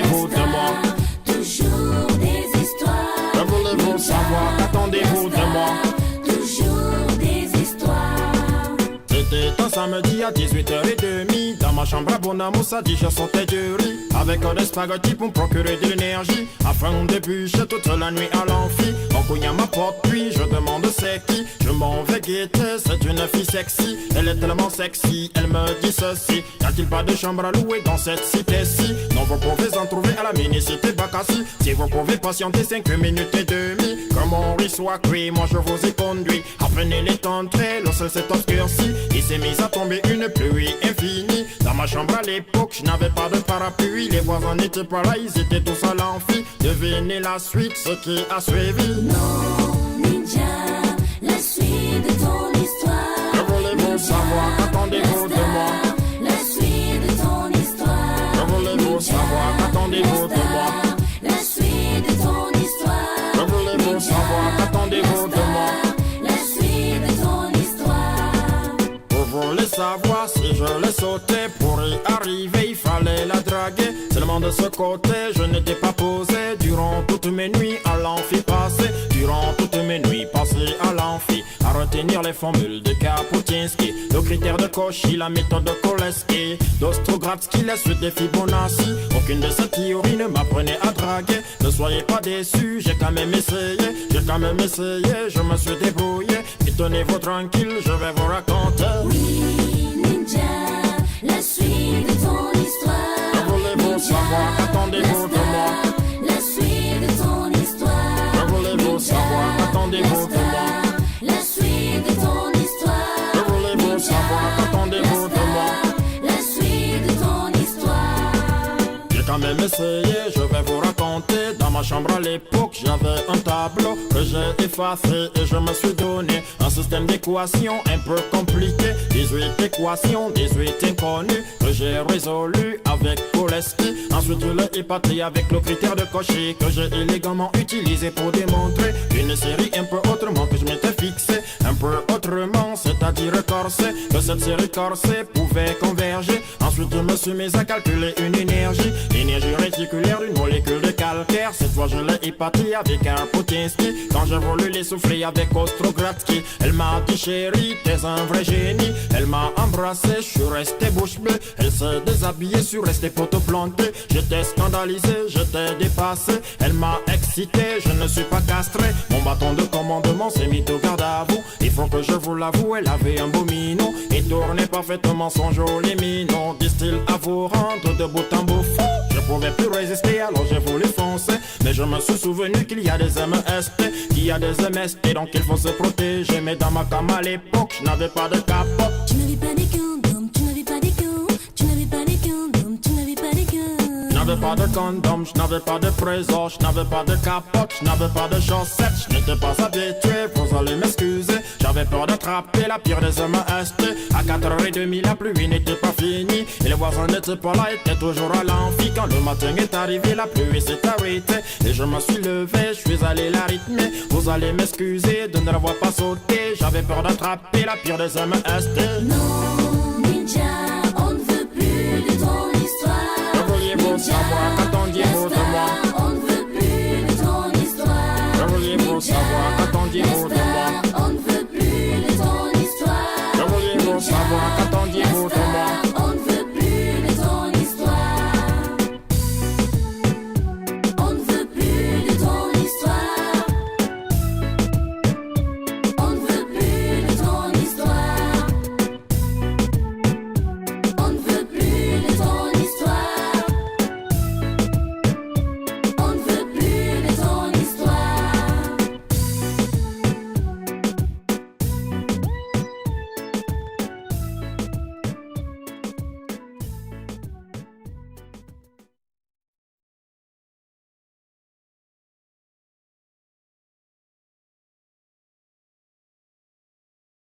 qu'attendez-vous de moi? Toujours des histoires. Que voulez-vous savoir? Qu'attendez-vous de moi? Toujours des histoires. C'était un samedi à 18h30. Dans ma chambre à Bonamoussa, dit je sautais du riz avec des spaghettis pour me procurer de l'énergie afin de bûcher toute la nuit à l'amphi. On cogne à ma porte puis je demande c'est qui. Je m'en vais guetter, c'est une fille sexy. Elle est tellement sexy, elle me dit ceci: y a-t-il pas de chambre à louer dans cette cité-ci? Non, vous pouvez en trouver à la mini-cité Bakassi. Si vous pouvez patienter 5 minutes et demie, que mon riz soit cuit, moi je vous ai conduit. À peine il est entré, le ciel s'est obscurci. Il s'est mis à tomber une pluie infinie. Dans ma chambre à l'époque, je n'avais pas de parapluie. Les voisins n'étaient pas là, ils étaient tous à l'amphi. Devinez la suite, ce qui a suivi. Non, ninja, la suite de ton histoire. Que voulez-vous savoir? Qu'attendez-vous de moi? La suite de ton histoire. Que voulez-vous savoir? Qu'attendez-vous de moi? La suite de ton histoire. Que voulez-vous savoir? Qu'attendez-vous de moi? La suite de ton histoire. Vous voulez savoir si je l'ai sauté? Pour y arriver, il fallait la draguer. Seulement de ce côté, je n'étais pas posé. Durant toutes mes nuits à l'amphi passé. Durant toutes mes nuits passées à l'amphi, à retenir les formules de Kapuscinski, le critère de Cauchy, la méthode de Koleski, d'Ostrogradsky, la suite des Fibonacci. Aucune de ces théories ne m'apprenait à draguer. Ne soyez pas déçus, j'ai quand même essayé. J'ai quand même essayé, je me suis débrouillé. Et tenez-vous tranquille, je vais vous raconter. Oui, ninja, la suite de ton histoire. Que voulez-vous savoir? Qu'attendez-vous de moi? La suite de ton histoire. Que voulez-vous savoir? Qu'attendez-vous de moi? La suite de ton histoire. Que voulez-vous savoir? Qu'attendez-vous de moi? La suite de ton histoire. J'ai quand même essayé, je vais vous raconter. Dans ma chambre à l'époque, j'avais un tableau que j'ai effacé et je me suis donné un système d'équations un peu compliqué. 18 équations, 18 inconnues que j'ai résolu avec Koleski. Ensuite je l'ai épaté avec le critère de Cauchy que j'ai élégamment utilisé pour démontrer une série un peu autrement que je m'étais fixé. Un peu autrement, c'est-à-dire corsé, que cette série corsée pouvait converger. Ensuite je me suis mis à calculer une énergie réticulaire d'une molécule de calcaire. Cette fois je l'ai épaté avec un Kapuscinski. Quand j'ai voulu l'essouffler avec Ostrogradsky, elle m'a dit chérie, t'es un vrai génie. Elle m'a embrassé, je suis resté bouche bée. Elle s'est déshabillée, je suis resté poteau planté. J'étais scandalisé, j'étais dépassé. Elle m'a excité, je ne suis pas castré. Mon bâton de commandement s'est mis au garde à vous. Il faut que je vous l'avoue, elle avait un beau minon et tournait parfaitement son joli minon. Disent-ils à vous rendre de bout en bout? Je pouvais plus résister, alors j'ai voulu foncer. Mais je me suis souvenu qu'il y a des MST, qu'il y a des MST, donc il faut se protéger. Mais dans ma cam à l'époque, je n'avais pas de capote. Tu n'avais pas des condoms, tu n'avais pas des condoms. Tu n'avais pas des condoms, tu n'avais pas des condoms. Je n'avais pas de condom, je n'avais pas de présor, je n'avais pas de capote, je n'avais pas de chaussettes. Je n'étais pas habitué, vous allez m'excuser. J'avais peur d'attraper la pire des MST. À 4h30, la pluie n'était pas finie et les voisins n'étaient pas là, étaient toujours à l'amphi. Quand le matin est arrivé, la pluie s'est arrêtée et je me suis levé, je suis allé la rythmer. Vous allez m'excuser de ne l'avoir pas sauté. J'avais peur d'attraper la pire des MST. Non, ninja, on ne veut plus de ton histoire. Que vouliez-vous savoir? Qu'attendez-vous